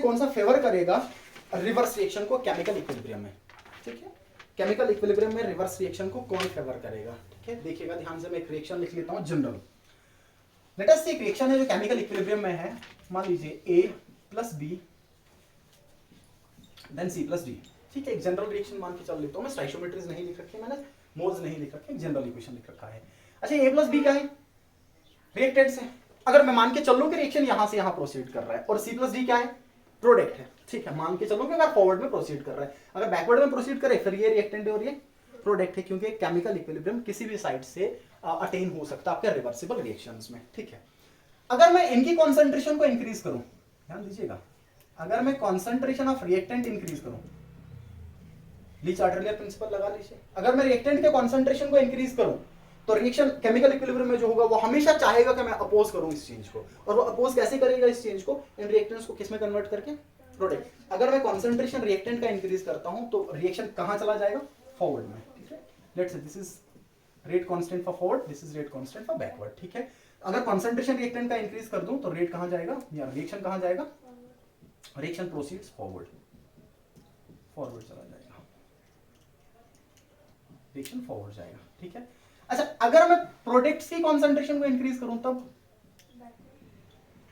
कौन सा फेवर करेगा रिवर्स रिएक्शन को केमिकल इक्विलिब्रियम में, ठीक है। केमिकल इक्विलिब्रियम में रिवर्स रिएक्शन को कौन फेवर करेगा, ठीक है। देखिएगा ध्यान से, मैं एक रिएक्शन लिख लेता हूं जनरल। लेट अस से एक रिएक्शन है जो केमिकल इक्विलिब्रियम में है, मान लीजिए A plus B then C plus D, ठीक है। एक जनरल रिएक्शन मान के चल लेता हूं मैं, स्टोइकियोमेट्रीज नहीं लिख रखी है मैंने, मोल्स नहीं लिख रखे, जनरल इक्वेशन लिख रखा है। अच्छा A प्लस बी क्या है, रिएक्टेंट्स है। अगर मैं मान के चलूं कि रिएक्शन यहां से यहां प्रोसीड कर रहा है, और C प्लस डी क्या है, प्रोडक्ट है, ठीक है। मान के चलो कि अगर फॉरवर्ड में प्रोसीड कर रहा है, अगर बैकवर्ड में प्रोसीड करे फिर ये रिएक्टेंट है और ये प्रोडक्ट है, क्योंकि केमिकल इक्विलिब्रियम किसी भी साइड से अटेन हो सकता है आपके रिवर्सिबल रिएक्शंस में, ठीक है। अगर मैं इनकी कॉन्सेंट्रेशन को इंक्रीज करूं, ध्यान दीजिएगा, अगर मैं कॉन्सेंट्रेशन ऑफ रिएक्टेंट इंक्रीज करूं, ली-चार्टरलियर प्रिंसिपल लगा लीजिए, अगर मैं रिएक्टेंट के कॉन्सेंट्रेशन को इंक्रीज करूं तो रिएक्शन केमिकल इक्विलिब्रियम में जो होगा वो हमेशा चाहेगा कि मैं अपोज करूं इस चेंज को, और वो अपोज कैसे करेगा इस चेंज को, इन रिएक्टेंट्स को किस में कन्वर्ट करके, प्रोडक्ट। अगर मैं कॉन्सेंट्रेशन रिएक्टेंट का इंक्रीज करता हूं तो रिएक्शन कहां चला जाएगा, फॉरवर्ड में, ठीक है। Let's say this is rate constant for forward, this is rate constant for backward, ठीक है। अगर कॉन्सेंट्रेशन रिएक्टेंट का इंक्रीज कर दूं तो रेट कहां जाएगा, या रिएक्शन कहां जाएगा, रिएक्शन प्रोसीड्स फॉरवर्ड, फॉरवर्ड चला जाएगा, रिएक्शन फॉरवर्ड जाएगा, ठीक है। अच्छा, अगर मैं प्रोडक्ट्स की कॉन्सेंट्रेशन को इंक्रीज करूं तब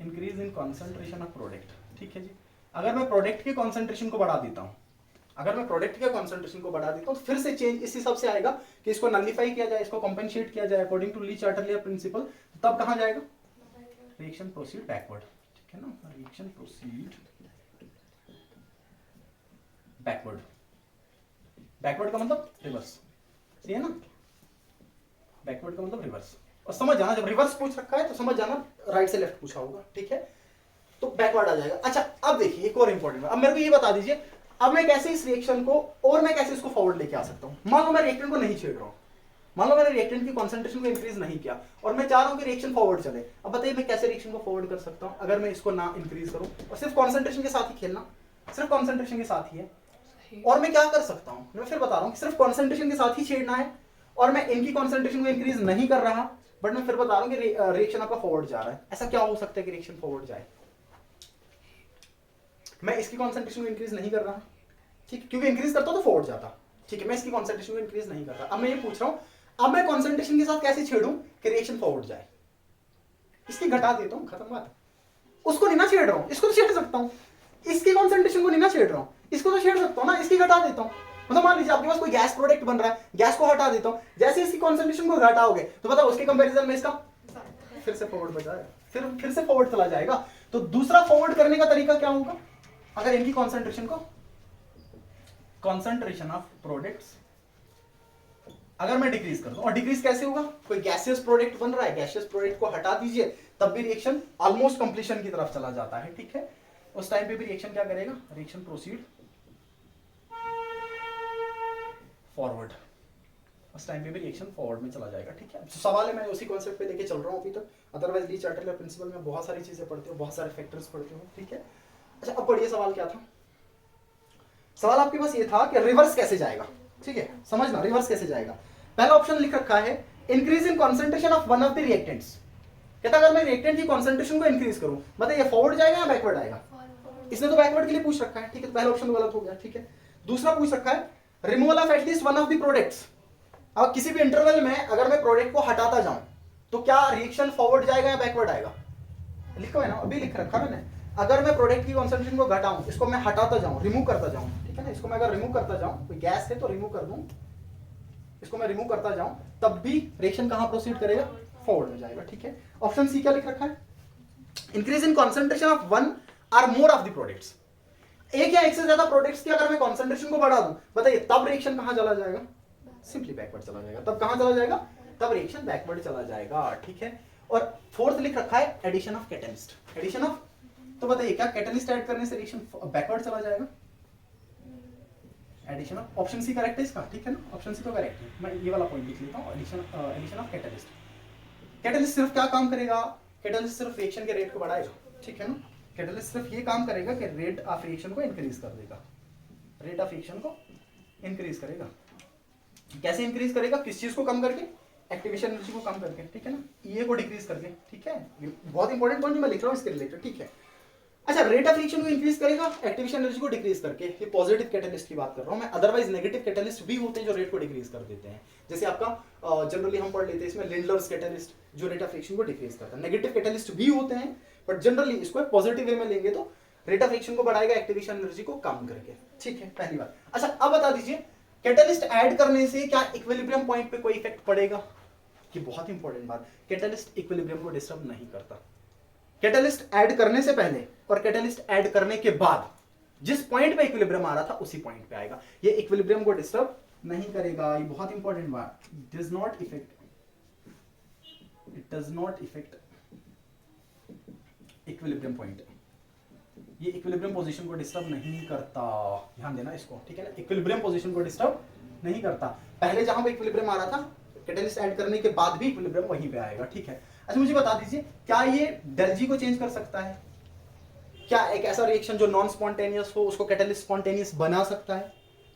increase in concentration of product, ठीक है जी। अगर मैं प्रोडक्ट के कॉन्सेंट्रेशन को बढ़ा देता हूं, अगर मैं प्रोडक्ट के कॉन्सेंट्रेशन को बढ़ा देता हूं तो फिर से चेंज इस हिसाब से आएगा कि इसको नलिफाई किया जाए, इसको कॉम्पेंसेट किया जाए अकॉर्डिंग टू ली-चार्टरलियर प्रिंसिपल, तब कहां जाएगा, रिएक्शन प्रोसीड बैकवर्ड, ठीक है ना, रिएक्शन प्रोसीड बैकवर्ड। बैकवर्ड का मतलब रिवर्स, सही है ना, बैकवर्ड का मतलब रिवर्स। और समझ जाना, जब रिवर्स पूछ रखा है तो समझ जाना राइट से लेफ्ट पूछा होगा, ठीक है, तो बैकवर्ड आ जाएगा। अच्छा, अब देखिए एक और इंपॉर्टेंट, अब मेरे को ये बता दीजिए, अब मैं कैसे इस रिएक्शन को और मैं कैसे इसको फॉरवर्ड लेके आ सकता हूं। मान लो मैं रिएक्टेंट को नहीं छेड़ रहा हूं, मान लो मैंने रिएक्टेंट की कॉन्सेंट्रेशन को इंक्रीज नहीं किया और मैं चाह रहा हूं कि रिएक्शन फॉरवर्ड चले। अब बताइए मैं कैसे रिएक्शन को फॉरवर्ड कर सकता हूं अगर मैं इसको ना इंक्रीज करूं और सिर्फ कॉन्सेंट्रेशन के साथ ही खेलना, सिर्फ कॉन्सेंट्रेशन के साथ ही है। और मैं क्या कर सकता हूं, मैं फिर बता रहा हूं कि सिर्फ कॉन्सेंट्रेशन के साथ ही छेड़ना है और मैं इनकी कॉन्सेंट्रेशन को इंक्रीज नहीं कर रहा, बट मैं फिर बता रहा हूं कि रिएक्शन आपका फॉरवर्ड जा रहा है। ऐसा क्या हो सकता है कि रिएक्शन फॉरवर्ड जाए, मैं इसकी कॉन्सेंट्रेशन को इंक्रीज नहीं कर रहा, ठीक, क्योंकि इंक्रीज करता तो फॉरवर्ड जाता, ठीक है। मैं इसकी कॉन्सेंट्रेशन को इंक्रीज नहीं कर रहा। अब मैं ये पूछ रहा हूं, अब मैं कॉन्सेंट्रेशन के साथ कैसे छेड़ूं कि रिएक्शन फॉरवर्ड जाए, इसकी घटा देता हूं, खत्म बात। उसको नहीं ना छेड़ रहा हूं, इसको तो छेड़ सकता हूं, इसकी कॉन्सेंट्रेशन को नहीं ना छेड़ रहा हूं, इसको तो छेड़ सकता हूं ना, इसकी घटा देता हूं। मतलब मान लीजिए आपके पास कोई गैस प्रोडक्ट बन रहा है, गैस को हटा देता हूं, जैसे इसकी कॉन्सेंट्रेशन को घटाओगे तो बताओ उसके कंपैरिजन में इसका फिर से फॉरवर्ड बचाएगा, फिर से फॉरवर्ड चला जाएगा। तो दूसरा फॉरवर्ड करने का तरीका क्या होगा, अगर इनकी कॉन्सेंट्रेशन को, कॉन्सेंट्रेशन ऑफ प्रोडक्ट्स अगर मैं डिक्रीज कर दूं, और डिक्रीज कैसे होगा, कोई गैसियस प्रोडक्ट बन रहा है, गैसियस प्रोडक्ट को हटा दीजिए तब भी रिएक्शन ऑलमोस्ट कंप्लीशन की तरफ चला जाता है, ठीक है। उस टाइम पे भी रिएक्शन क्या करेगा, रिएक्शन प्रोसीड फॉरवर्ड, उस टाइम पे भी रिएक्शन फॉरवर्ड में चला जाएगा, ठीक है। तो सवाल है, मैं उसी कॉन्सेप्ट पे लेके चल रहा हूं अभी तक, अदरवाइज ली-चार्टरलियर प्रिंसिपल में बहुत सारी चीजें पढ़ते हो, बहुत सारे फैक्टर्स पढ़ते हो, ठीक है। अच्छा, अब पढ़िए सवाल क्या था। सवाल आपके पास ये था कि रिवर्स कैसे जाएगा, ठीक है, समझना रिवर्स कैसे जाएगा। पहला ऑप्शन लिख रखा है increase in concentration of one of the reactants, कहता अगर मैं रिएक्टेंट की कॉन्सेंट्रेशन को इंक्रीज करूं, बताइए फॉरवर्ड जाएगा या बैकवर्ड आएगा, इसने तो बैकवर्ड के लिए पूछ रखा है, ठीक है, तो पहला ऑप्शन गलत हो गया, ठीक है। दूसरा पूछ रखा है removal of at least one of the products, अब किसी भी इंटरवल में अगर मैं प्रोडक्ट को हटाता जाऊं तो क्या रिएक्शन फॉरवर्ड जाएगा या बैकवर्ड आएगा, लिखो है ना, अभी लिख रखा मैंने, अगर मैं प्रोडक्ट की कॉन्सेंट्रेशन को घटाऊं, इसको मैं हटाता जाऊं, रिमूव करता जाऊं, ठीक है ना, इसको मैं अगर रिमूव करता जाऊं, कोई गैस है तो रिमूव कर दूं, इसको मैं रिमूव करता जाऊं, तब भी रिएक्शन कहां प्रोसीड करेगा, फॉरवर्ड में जाएगा, ठीक है। ऑप्शन सी क्या लिख रखा है, increase in concentration of one or more of the products, एक या एक से ज्यादा प्रोडक्ट्स की अगर मैं कॉन्सेंट्रेशन को बढ़ा दूं, बताइए तब रिएक्शन कहां चला जाएगा, सिंपली बैकवर्ड चला जाएगा, तब कहां चला जाएगा, तब रिएक्शन बैकवर्ड चला जाएगा, ठीक है। और फोर्थ लिख रखा है addition of catalyst, addition of, तो बताइए क्या कैटलिस्ट ऐड करने से रिएक्शन बैकवर्ड चला जाएगा, addition of, option C correct है इसका, ठीक है ना, ऑप्शन सी तो करेक्ट है। मैं ये वाला पॉइंट लिख लेता हूं, एडिशन ऑफ कैटलिस्ट। कैटलिस्ट सिर्फ क्या काम करेगा, कैटलिस्ट सिर्फ रिएक्शन के रेट को बढ़ाएगा, ठीक है ना, कैटलिस्ट सिर्फ ये काम करेगा कि रेट ऑफ रिएक्शन को इंक्रीज कर देगा, रेट ऑफ रिएक्शन को इंक्रीज करेगा। कैसे इंक्रीज करेगा, किस चीज को कम करके, एक्टिवेशन एनर्जी को कम करके, ठीक है ना, ईए को डिक्रीज करके, ठीक है। बहुत इंपॉर्टेंट पॉइंट जो मैं लिख रहा हूं इसके रिलेटेड, ठीक है। अच्छा, रेट ऑफ रिएक्शन को इंक्रीज करेगा एक्टिवेशन एनर्जी को डिक्रीज करके, ये पॉजिटिव कैटलिस्ट की बात कर रहा हूं मैं। अदरवाइज नेगेटिव कैटलिस्ट भी होते हैं जो रेट को डिक्रीज कर देते हैं, जैसे आपका जनरली हम पढ़ लेते हैं इसमें लिंडलर्स कैटलिस्ट जो रेट ऑफ रिएक्शन को डिक्रीज करता है। नेगेटिव कैटलिस्ट भी होते हैं बट जनरली इसको पॉजिटिव वे में लेंगे तो रेट ऑफ रिएक्शन को बढ़ाएगा एक्टिवेशन एनर्जी को कम करके, ठीक है, पहली बात। अच्छा, अब बता दीजिए कैटलिस्ट ऐड करने से क्या इक्विलिब्रियम पॉइंट पे कोई इफेक्ट पड़ेगा? कि बहुत इंपॉर्टेंट बात, कैटलिस्ट इक्विलिब्रियम को डिस्टर्ब नहीं करता। कैटलिस्ट ऐड करने से पहले और कैटलिस्ट ऐड करने के बाद जिस पॉइंट पे इक्विलिब्रियम आ रहा था उसी पॉइंट पे आएगा, ये इक्विलिब्रियम को डिस्टर्ब नहीं करेगा। ये बहुत इंपॉर्टेंट बात, does not effect, it does not effect equilibrium point, ये इक्विलिब्रियम पोजीशन को डिस्टर्ब नहीं करता, ध्यान देना इसको, ठीक है ना, इक्विलिब्रियम पोजीशन को डिस्टर्ब नहीं करता। पहले जहां पे इक्विलिब्रियम आ रहा था कैटलिस्ट ऐड करने के बाद भी इक्विलिब्रियम वहीं पे आएगा, ठीक है। अच्छा, मुझे बता दीजिए क्या ये डेल जी को चेंज कर सकता है? क्या एक ऐसा रिएक्शन जो नॉन स्पॉन्टेनियस हो उसको कैटलिस्ट स्पॉन्टेनियस बना सकता है?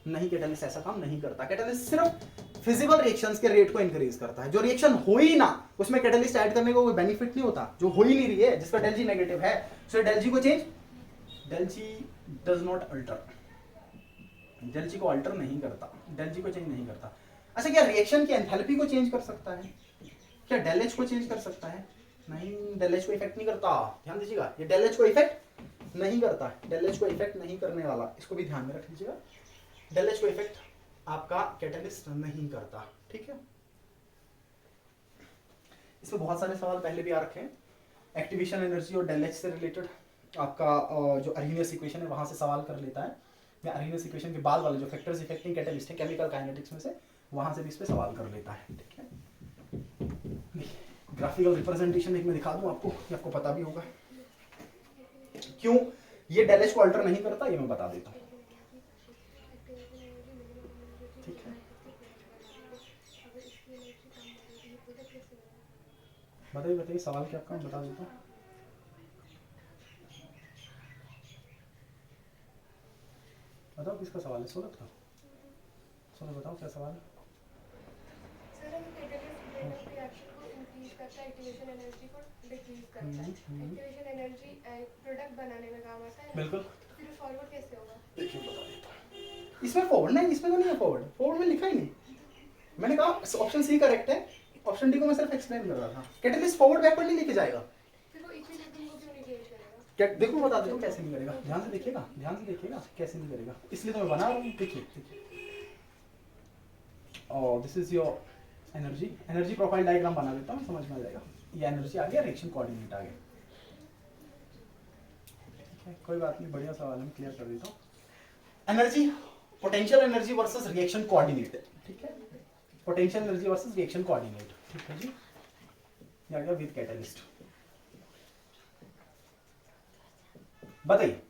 नहीं, कैटलिस्ट ऐसा काम नहीं करता। कैटलिस्ट सिर्फ फिजिबल रिएक्शंस के रेट को इंक्रीज करता है। जो रिएक्शन हो ही ना उसमें कैटलिस्ट ऐड करने को कोई बेनिफिट नहीं होता, जो हो ही नहीं रही है, जिसका डेल जी नेगेटिव है, सो डेल जी को change, del G does not alter, del G को अल्टर नहीं करता, डेल जी को चेंज नहीं करता। अच्छा, क्या रिएक्शन की एंथैल्पी को चेंज कर सकता है? क्या डेल एच को चेंज कर सकता है? नहीं, डेल एच को इफेक्ट नहीं करता, ध्यान दीजिएगा, ये डेल एच को इफेक्ट नहीं करता, डेल एच को इफेक्ट नहीं करने वाला, इसको भी ध्यान में रख लीजिएगा। डेल एच को इफेक्ट आपका कैटलिस्ट नहीं करता, ठीक है। इसमें बहुत सारे सवाल पहले भी आ रखे हैं, एक्टिवेशन एनर्जी और डेल एच से रिलेटेड आपका जो अरेनियस इक्वेशन है वहां से सवाल कर लेता है, या अरेनियस इक्वेशन के बाद वाले जो फैक्टर्स इफेक्टिंग कैटलिस्ट है केमिकल काइनेटिक्स में से, वहां से भी इस पे सवाल कर लेता है, ठीक है। ग्राफिकल रिप्रेजेंटेशन एक मैं दिखा दूं आपको, ये आपको पता भी होगा क्यों ये डेल एच को अल्टर नहीं करता, ये मैं बता देता हूं, ठीक है। बताइए बताइए सवाल क्या आपका, मैं बता देता हूँ। बताओ किसका सवाल है? सूरत का? सूरत बताओ क्या सवाल है? सर, हम कैटलिस्ट रेट ऑफ रिएक्शन को इंक्रीज करता है, एक्टिवेशन एनर्जी को डिक्रीज करता है। एक्टिवेशन एनर्जी प्रोडक्ट बनाने में काम आता है, बिल्कुल। फिर फॉरवर्ड कैसे होगा? देखिए बता देता हूँ। इसमें फॉरवर्ड नहीं, इसमें तो नहीं है फॉरवर्ड, फॉरवर्ड में लिखा ही नहीं, मैंने कहा ऑप्शन सी करेक्ट है, ऑप्शन डी को मैं सिर्फ एक्सप्लेन कर रहा था। कैटलिस्ट फॉरवर्ड बैकवर्ड नहीं लेके जाएगा, फिर वो इक्विलिब्रियम को क्यों नहीं चेंज करेगा? क्या देखो बता देता हूँ कैसे नहीं करेगा, ध्यान से देखिएगा, ध्यान से देखिएगा कैसे नहीं करेगा, इसलिए तो मैं बना रहा हूँ, देखिए देखिए। और this is your energy, energy profile diagram बना देता हूँ, समझ में आ जाएगा। ये एनर्जी आ गया, रिएक्शन कोऑर्डिनेट आ गया, ठीक है, कोई बात नहीं, बढ़िया सवाल है, क्लियर कर देता हूँ। Energy, potential energy versus reaction coordinate, ठीक है, potential energy versus reaction coordinate, ठीक है जी, ये आ गया विद कैटलिस्ट। बताइए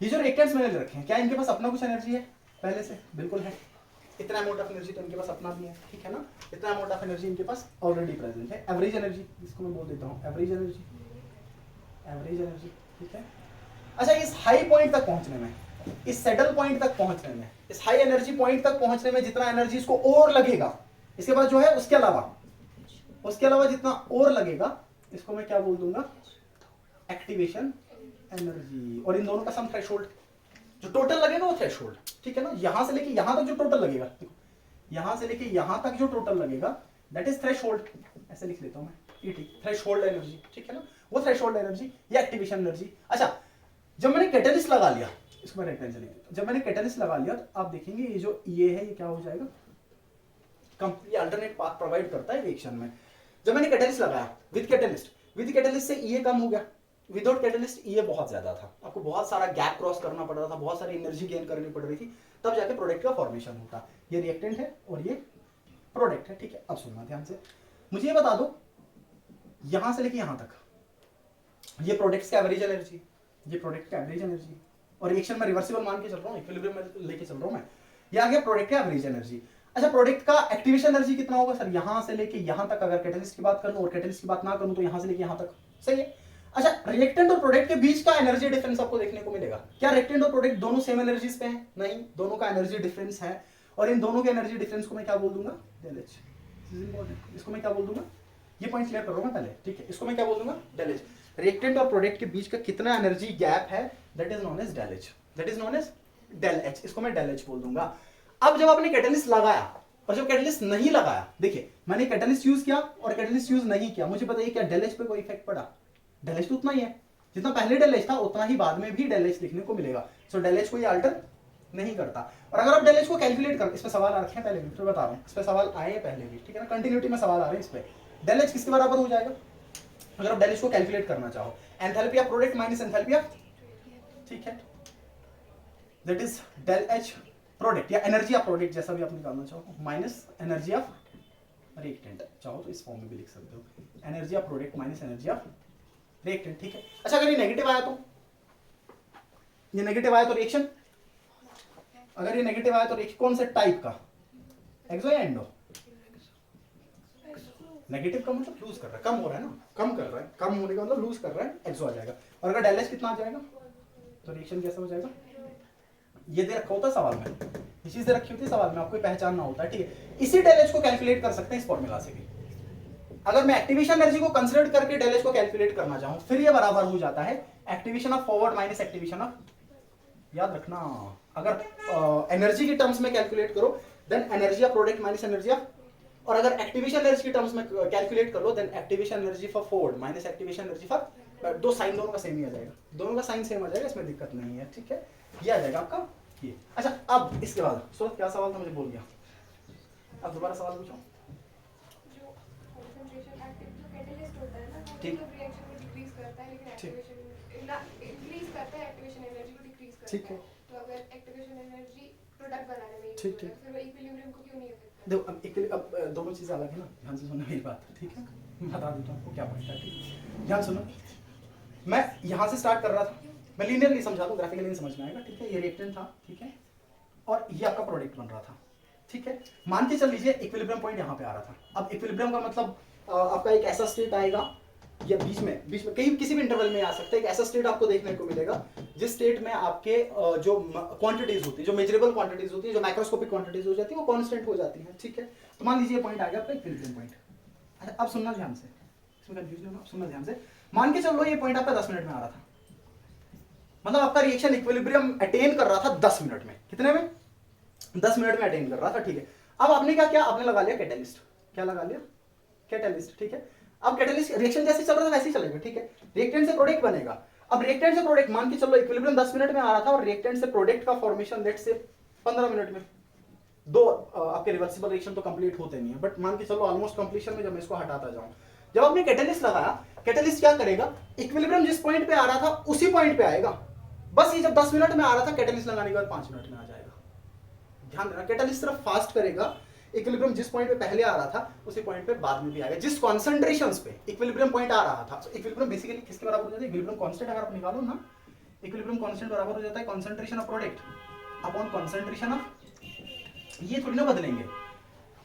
ये जो रिएक्टेंट्स मैंने रखे हैं क्या इनके पास अपना कुछ एनर्जी है? पहले से बिल्कुल है, इतना अमाउंट ऑफ एनर्जी तो इनके पास अपना भी है, ठीक है ना, इतना अमाउंट ऑफ एनर्जी इनके पास ऑलरेडी प्रेजेंट है। एवरेज एनर्जी, इसको मैं बोल देता हूँ एवरेज एनर्जी, एवरेज एनर्जी, ठीक है। अच्छा, इस हाई पॉइंट तक पहुंचने में, इस सेटल पॉइंट तक पहुंचने में, इस हाई एनर्जी पॉइंट तक पहुंचने में जितना एनर्जी इसको और लगेगा, इसके बाद जो है उसके अलावा जितना और लगेगा, इसको मैं क्या बोल दूंगा? Activation energy. और इन दोनों का सम थ्रेशोल्ड, जो टोटल लगेगा वो थ्रेशोल्ड, ठीक है ना, यहां से लेके यहां तक जो टोटल लगेगा, देखो यहां से लेके यहां तक जो टोटल लगेगा दैट इज थ्रेशोल्ड, ऐसे लिख लेता हूं मैं, ये ठीक, थ्रेशोल्ड एनर्जी, ठीक है ना, वो थ्रेशोल्ड एनर्जी या एक्टिवेशन एनर्जी। अच्छा, जब मैंने कैटलिस्ट लगा लिया, इसको मैं राइट हैंड से लिख देता हूं, जब मैंने कैटलिस्ट लगा लिया तो आप देखेंगे ये जो ये है ये क्या हो जाएगा, कंप्लीट अल्टरनेट पाथ प्रोवाइड करता है रिएक्शन में। जब मैंने कैटलिस्ट लगाया विद कैटलिस्ट से ये कम हो गया, विदाउट कैटलिस्ट ये बहुत ज्यादा था, आपको बहुत सारा गैप क्रॉस करना पड़ रहा था, बहुत सारी एनर्जी गेन करनी पड़ रही थी, तब जाके प्रोडक्ट का फॉर्मेशन होता। ये रिएक्टेंट है और ये प्रोडक्ट है, ठीक है। अब सुनना ध्यान से, मुझे ये बता दो यहां से लेके यहां तक ये प्रोडक्ट्स का एवरेज एनर्जी, ये प्रोडक्ट का एवरेज एनर्जी, और रिएक्शन में रिवर्सिबल मान के चल रहा हूँ, इक्विलिब्रियम में लेके चल रहा हूँ मैं, ये आ गया प्रोडक्ट का एवरेज एनर्जी। अच्छा, प्रोडक्ट का एक्टिवेशन एनर्जी कितना होगा सर? यहां से लेके यहां तक, अगर कैटलिस्ट की बात करूं और कैटलिस्ट की बात ना करूं तो यहां से लेके यहां तक, सही है। अच्छा, रिएक्टेंट और प्रोडक्ट के बीच का एनर्जी डिफरेंस आपको देखने को मिलेगा। क्या रिएक्टेंट और प्रोडक्ट दोनों सेम एनर्जीज पे हैं? नहीं, दोनों का एनर्जी डिफरेंस है, और इन दोनों के एनर्जी डिफरेंस को मैं क्या बोल दूंगा? Del H. इसको मैं क्या बोल दूंगा? ये पॉइंट क्लियर कर रहा हूं मैं पहले, ठीक है, इसको मैं क्या बोल दूंगा? Del H. रिएक्टेंट और प्रोडक्ट के बीच का कितना एनर्जी गैप है, that is known as del H, that is known as del H, इसको मैं डेल एच बोल दूंगा। अब जब आपने कैटलिस्ट लगाया और जब कैटलिस्ट नहीं लगाया, देखिए मैंने कैटलिस्ट यूज किया और कैटलिस्ट यूज नहीं किया, मुझे बताइए क्या डेल एच पे कोई इफेक्ट पड़ा? डेल एच तो उतना ही है, जितना पहले डेल एच था उतना ही बाद में भी डेल एच लिखने को मिलेगा। सो डेल एच कोई अल्टर नहीं करता। और अगर आप डेल एच को कैलकुलेट कर, इस पे सवाल आ रखे हैं पहले भी, फिर बता रहा हूँ, इस पे सवाल आए हैं पहले भी, ठीक है ना, कंटिन्यूटी में सवाल आ रहे हैं इस पे। डेल एच किसके बराबर हो जाएगा अगर आप डेल एच को कैलकुलेट करना चाहो? Enthalpy of product minus enthalpy of, ठीक है, that is del H product या एनर्जी ऑफ प्रोडक्ट, जैसा भी आप निकालना चाहो, माइनस एनर्जी ऑफ रिएक्टेंट, चाहो तो इस फॉर्म में भी लिख सकते हो, energy of product minus energy of reactant, ठीक है। अच्छा अगर ये नेगेटिव आया तो, ये नेगेटिव आया तो रिएक्शन, अगर ये नेगेटिव आया तो रिएक्शन कौन से टाइप का, एक्सो या एंडो? नेगेटिव का मतलब लूज कर रहा है, कम हो रहा है ना, कम कर रहा है, कम होने का मतलब लूज कर रहा है, एक्सो आ जाएगा। और अगर डेल एच कितना आ जाएगा तो रिएक्शन कैसा हो जाएगा? ये दे रखा होता है सवाल में, ये चीज दे रखी होती है सवाल में, आपको पहचानना होता है, ठीक है। इसी डेल एच को कैलकुलेट कर सकते हैं इस फॉर्मूला से भी। अगर मैं एक्टिवेशन एनर्जी को कंसीडर करके डेल एच को कैलकुलेट करना चाहूं, फिर ये बराबर हो जाता है activation of forward minus activation of, याद रखना, अगर एनर्जी के टर्म्स में कैलकुलेट करो then energy of product minus energy of, और अगर एक्टिवेशन एनर्जी के टर्म्स में कैलकुलेट कर लो then activation energy for forward minus activation energy for, दो साइन दोनों का सेम ही आ जाएगा, दोनों का साइन सेम आ जाएगा, इसमें दिक्कत नहीं है, ठीक है, ये आ जाएगा आपका ये। अच्छा अब इसके बाद सूरत क्या सवाल था, मुझे बोल गया, अब दोबारा सवाल पूछो। जो कंसंट्रेशन एक्टिव जो कैटलिस्ट होता है ना, वो ठीक। मतलब रिएक्शन को डिक्रीज करता है, लेकिन ठीक। एक्टिवेशन इंक्रीज करता है, एक्टिवेशन एनर्जी को डिक्रीज करता ठीक है। तो अगर एक्टिवेशन एनर्जी प्रोडक्ट बनाने में यूज ठीक है। होता है, फिर वो इक्विलिब्रियम को क्यों नहीं अफेक्ट करता? देखो अब दोनों चीजें अलग है ना, ध्यान से सुनना मेरी बात, ठीक है, मैं बता देता हूँ आपको क्या पॉइंट है, ठीक, ध्यान सुनो। मैं यहाँ से स्टार्ट कर रहा था, मैं लीनियरली समझा दूँ, ग्राफिकली नहीं समझ में आएगा, ठीक है। ये रिएक्टेंट था, ठीक है, और ये आपका प्रोडक्ट बन रहा था, ठीक है। मान के चल लीजिए इक्विलिब्रियम पॉइंट यहाँ पे आ रहा था। अब इक्विलिब्रियम का मतलब आपका एक ऐसा स्टेट आएगा, या बीच में कहीं किसी भी इंटरवल में आ सकता है, एक ऐसा स्टेट आपको देखने को मिलेगा जिस स्टेट में आपके जो क्वांटिटीज होती है, जो मेजरेबल क्वांटिटीज होती है, जो माइक्रोस्कोपिक क्वांटिटीज हो जाती है, वो कांस्टेंट हो जाती है, ठीक है। तो मान लीजिए पॉइंट आ गया आपका इक्विलिब्रियम पॉइंट। अच्छा अब सुनना ध्यान से, इसमें कंफ्यूजन होना, सुनना ध्यान से। मान के चलो ये पॉइंट आपका 10 मिनट में आ रहा था, मतलब आपका रिएक्शन इक्विलिब्रियम अटेन कर रहा था 10 मिनट में, कितने में? 10 मिनट में अटेन कर रहा था, ठीक है। अब आपने क्या किया, आपने लगा लिया कैटलिस्ट, क्या लगा लिया? कैटलिस्ट, ठीक है। अब कैटलिस्ट रिएक्शन जैसे चल रहा था वैसे ही चलेगा, ठीक है। रिएक्टेंट से प्रोडक्ट बनेगा। अब रिएक्टेंट से प्रोडक्ट, मान के चलो इक्विलिब्रियम 10 मिनट में आ रहा था और रिएक्टेंट से प्रोडक्ट का फॉर्मेशन लेट्स से 15 मिनट में, दो आपके रिवर्सिबल रिएक्शन तो कंप्लीट होते नहीं है, बट मान के चलो ऑलमोस्ट कंप्लीशन में जब मैं इसको हटाता जाऊं, जब आपने कैटलिस्ट लगाया, कैटलिस्ट क्या करेगा, इक्विलिब्रियम जिस पॉइंट पे आ रहा था उसी पॉइंट पे आएगा, बस ये जब 10 मिनट में आ रहा था कैटलिस्ट लगाने के बाद 5 मिनट में आ जाएगा। ध्यान देना, कैटलिस्ट सिर्फ फास्ट करेगा, इक्विलिब्रियम जिस पॉइंट पे पहले आ रहा था उसी पॉइंट पे बाद में भी आएगा, जिस कॉन्सेंट्रेशंस पे इक्विलिब्रियम पॉइंट आ रहा था। इक्विलिब्रियम बेसिकली किसके बराबर हो जाता है? इक्विलिब्रियम कांस्टेंट अगर आप निकालो ना, इक्विलिब्रियम कांस्टेंट बराबर हो जाता है concentration of product upon concentration of, ये थोड़ी ना बदलेंगे,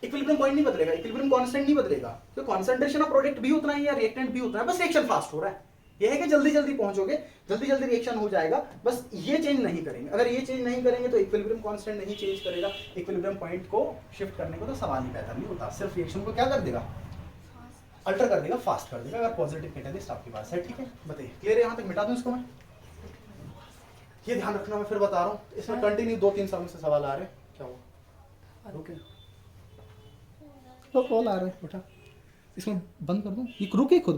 इक्विलिब्रियम पॉइंट नहीं बदलेगा, इक्विलिब्रियम कांस्टेंट नहीं बदलेगा, तो कंसंट्रेशन ऑफ प्रोडक्ट भी उतना ही है, रिएक्टेंट भी उतना है, बस रिएक्शन फास्ट हो रहा है। ये है कि जल्दी जल्दी पहुंचोगे, जल्दी जल्दी रिएक्शन हो जाएगा, बस ये चेंज नहीं करेंगे। अगर ये चेंज नहीं करेंगे तो इक्विलिब्रियम कांस्टेंट नहीं चेंज करेगा, इक्विलिब्रियम पॉइंट को शिफ्ट करने को तो सवाल ही पैदा नहीं होता, सिर्फ रिएक्शन को क्या कर देगा, अल्टर कर देगा, फास्ट कर देगा, अगर पॉजिटिव कैटलिस्ट आपके पास है, ठीक है। बताइए क्लियर है? यहाँ तक मिटा दूं इसको मैं, ये ध्यान रखना, मैं फिर बता रहा हूँ, इसमें कंटिन्यू 2-3 समय से सवाल आ रहे हैं। क्या हुआ? ओके, तो कॉल आ रहा है, उठा, इसमें बंद कर दूं, ये रुके खुद